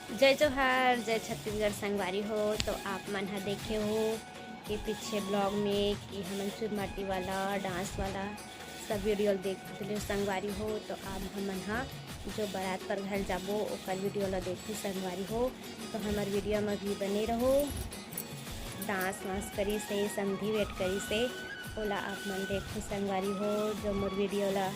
जय जोहार, जय छत्तीसगढ़ संगवारी हो। तो आप मन हा देखे हो कि पीछे ब्लॉग में कि हमन सुरमाटी वाला डांस वाला सब वीडियो देख संगवारी हो। तो आप हमन हा जो बारात पर घर जाबो ओकर वीडियो ला देखी संगवारी हो। तो हमार वीडियो में भी बने रहो। डांस वांस करी से संधि वेट करी से ओला आप मन देखो संगवारी हो। जो मोर वीडियो ला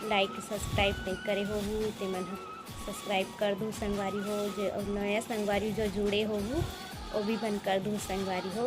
लाइक सब्सक्राइब नहीं करे हो ते मन सब्सक्राइब कर दूँ संगवारी हो। जो नया संगवारी जो जुड़े हो वो भी बंद कर दूँ संगवारी हो।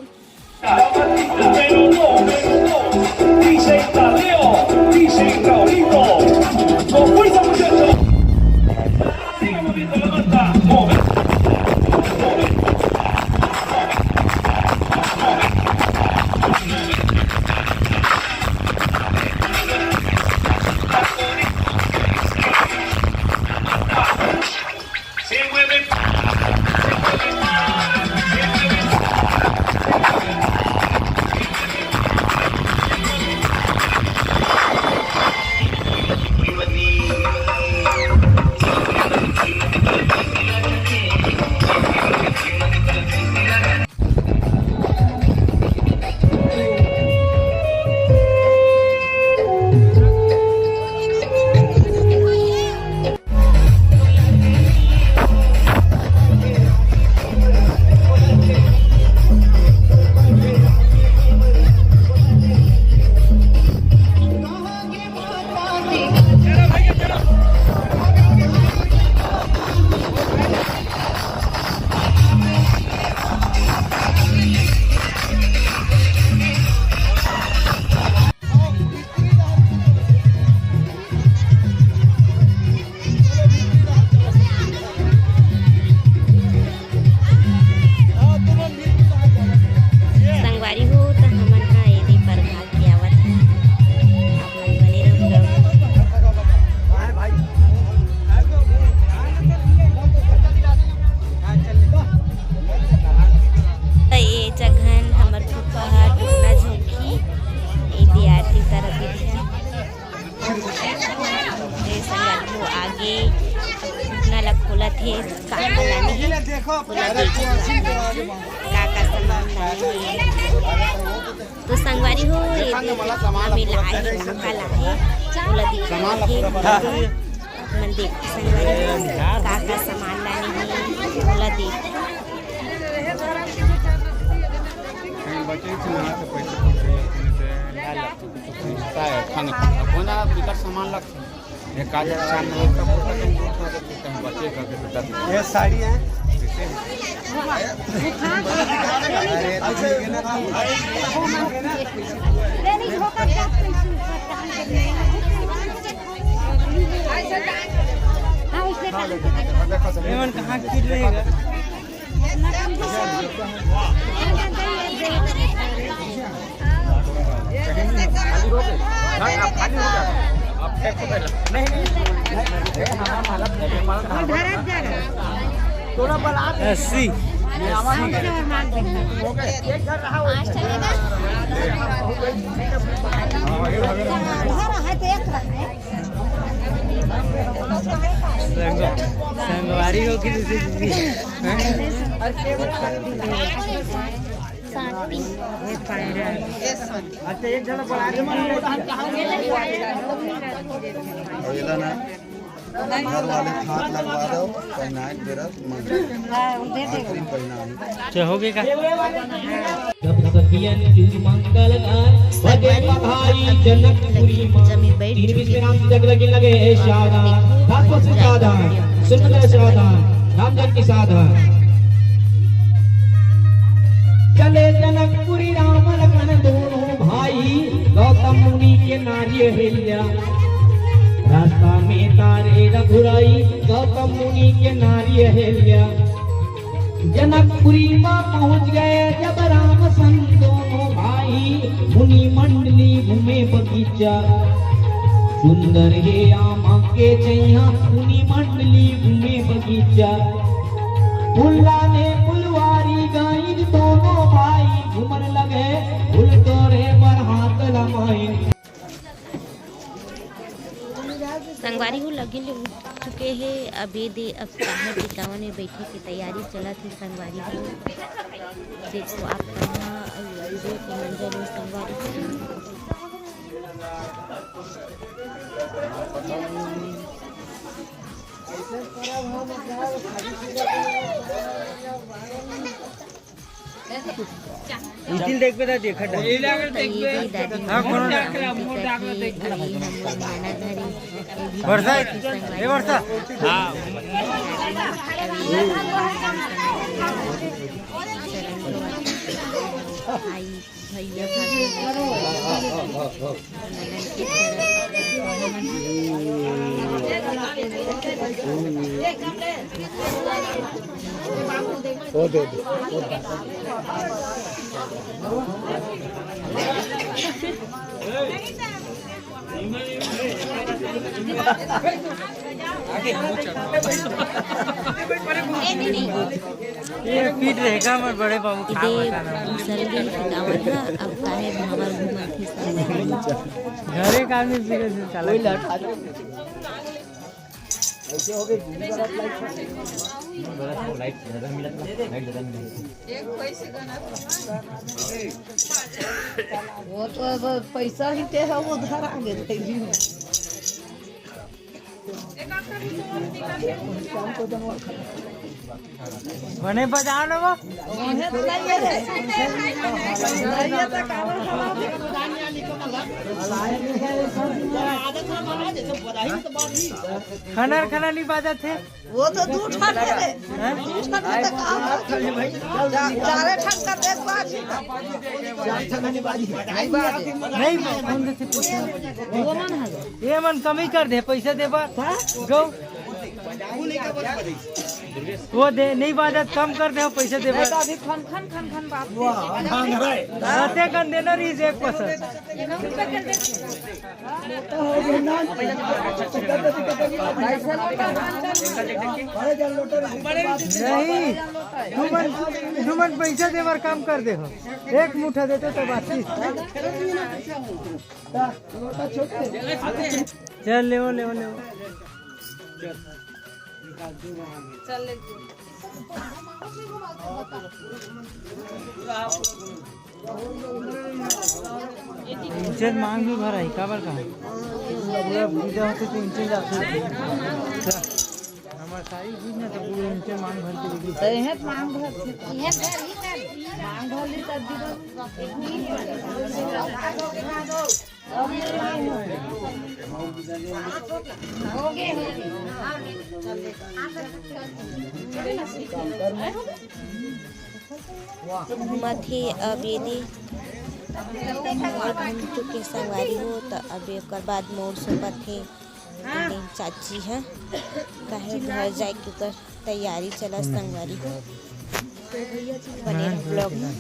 खोला थे तो संगवारी हो मन देख संगवारी का सामान लाने बोला देख सामान लगता एक बच्चे का ये साड़ी है कहाँ गिर रहेगा अस्सी संगवारी हो कि अच्छा एक जन घर वाले हाथ लगवा दो पहनाए तेरा हो गया मंगल भाई जनकपुरी लगे लगे राम जन की साधन चले जनकपुरी राम लखन दोनों भाई गौतम मुनि के नारी हिल्या रास्ता में तारे रघुराई गौतम मुनि के नारी हिल्या जनकपुरी में पहुंच गए जब राम संग दोनों भाई मुनि मंडली घूमे बगीचा सुंदर हे आमा के चैया मुनि मंडली घूमे बगीचा फुल्ला ने फुलवारी गाई दोनों भाई घूमन लगे फुल तोरे पर हाथ लमाए संगवारी हो लगी ले चुके हैं। अब काहे टिकावन में बैठे की तैयारी चलत है संगवारी हो। देखो आप कन्या वीडियो के मंजर में संगवारी स्टील देख पे था देखा था वर्षा ए वर्षा हां भैया ये पीट रहेगा मत बड़े बाबू अब काहे हमार घुमत घरे का आदमी पीटे से चला ऐसे हो गए लाइट ज्यादा मिला लाइट ज्यादा मिला वो तो पैसा ही ते है वो उधार आ गए थे बने बजा ना वो उन्हें तो नहीं है नहीं तो काला खाना खाना नहीं बाजा थे वो तो दू ठन है दू ठन है तो काम भाई चारे ठन का देख बाजी चार ठन नहीं बाजी नहीं कौन से पूछो वो मन है ये मन कमी कर दे पैसे दे बा गो वो दे नहीं बाजत कम कर दे पैसे दे अभी खन खन खन खन बात आते कन देना रही 1% नहीं तुमन पैसा दे बार काम कर दे हो एक मुठा देते तो बात चल ले ले चल इंचेज मांग भी भरा है काबर का पूरा पूजा होते तो इंचेज आते हमार सारी चीज ना तो पूरा इंचेज मांग भर के देगी है मांग भर मांग भरली तब घूमत ही अब यदि घूम चुके संगवारी हो तो अब एक बाद मोड़ सोपत है चाची है कहे घर जाए के तैयारी चला संगवारी हो बने ब्लॉग में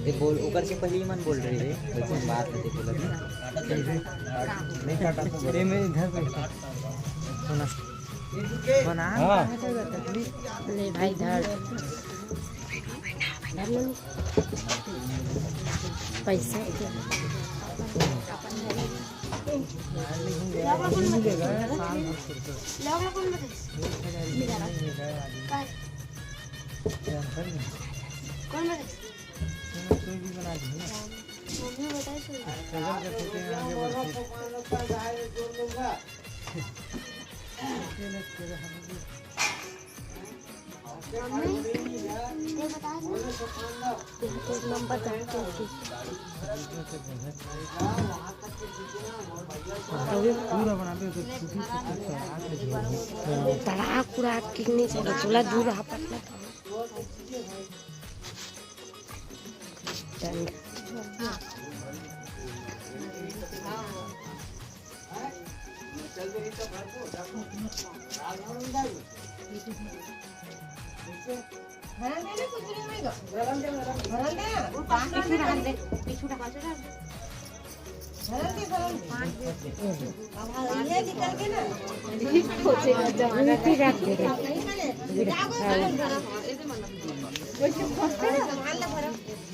ये बोल ऊपर से पहले ही मन बोल रही है वैसे बात नहीं बोला नहीं काटा में इधर बैठा सुना बना हाँ। ले भाई धर पैसा दे। पूरा बना दे तो तड़ाक उड़ाक कितनी चले चूल्हा दूर रहा पटना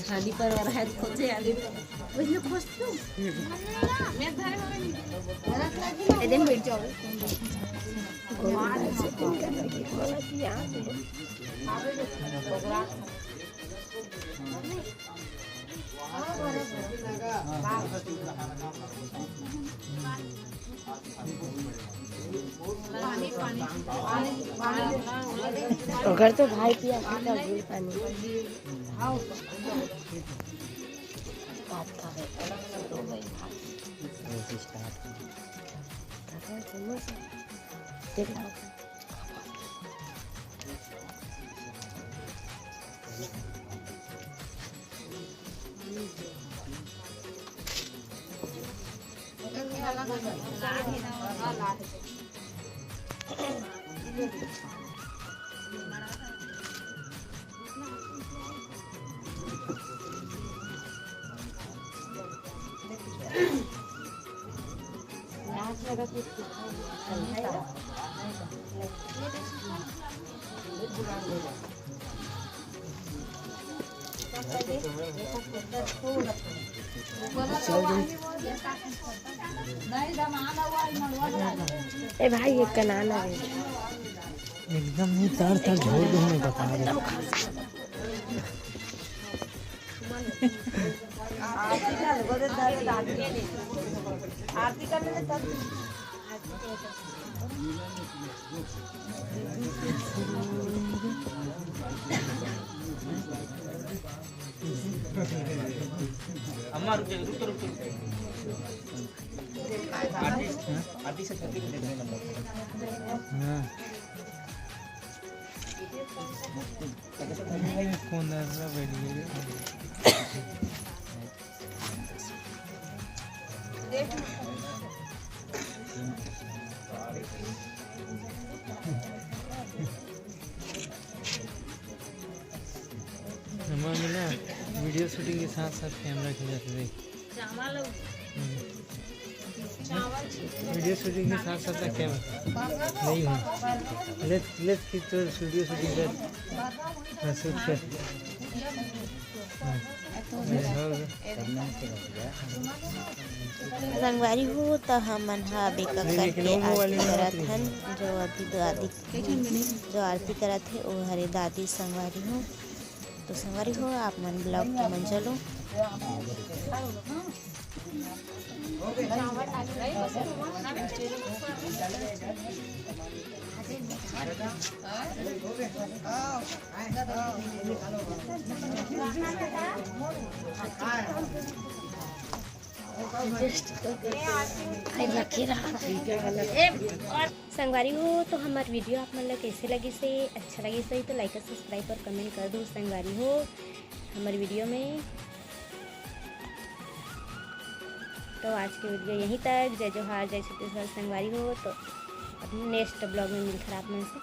खाली पर और है खोजे आदमी वही खोजतो मैं धरे होवे एकदम बैठ जाओ अगर तो भाई पिया पानी ए भाई ये कनाना है एकदम नहीं तार तार झोल दो हमें बता रहे आरती करने में तब अम्मा रुक आरती से छुट्टी दे देने नंबर। हाँ कौन ऐसा बैठ गया हमारा मिला वीडियो शूटिंग के साथ साथ कैमरा खिंचाते थे वीडियो शूटिंग के साथ साथ कैमरा नहीं है लेट्स की तो वीडियो शूटिंग कर शूट कर संगवारी हो तो हमन हा बेका करके आरती करत हन जो अभी दादी जो आरती करत है वो हरे दादी संगवारी हो तो संगवारी हो आप मन ब्लॉग को मन चलो संगवारी हो तो हमार वीडियो आप मन ला कैसे लगी से अच्छा लगी सही तो लाइक और सब्सक्राइब और कमेंट कर दो संगवारी हो हमारे वीडियो में। तो आज की वीडियो यहीं तक। जय जोहार जय छत्तीसगढ़ संगवारी हो तो अपने नेक्स्ट ब्लॉग में मिलकर आप मन से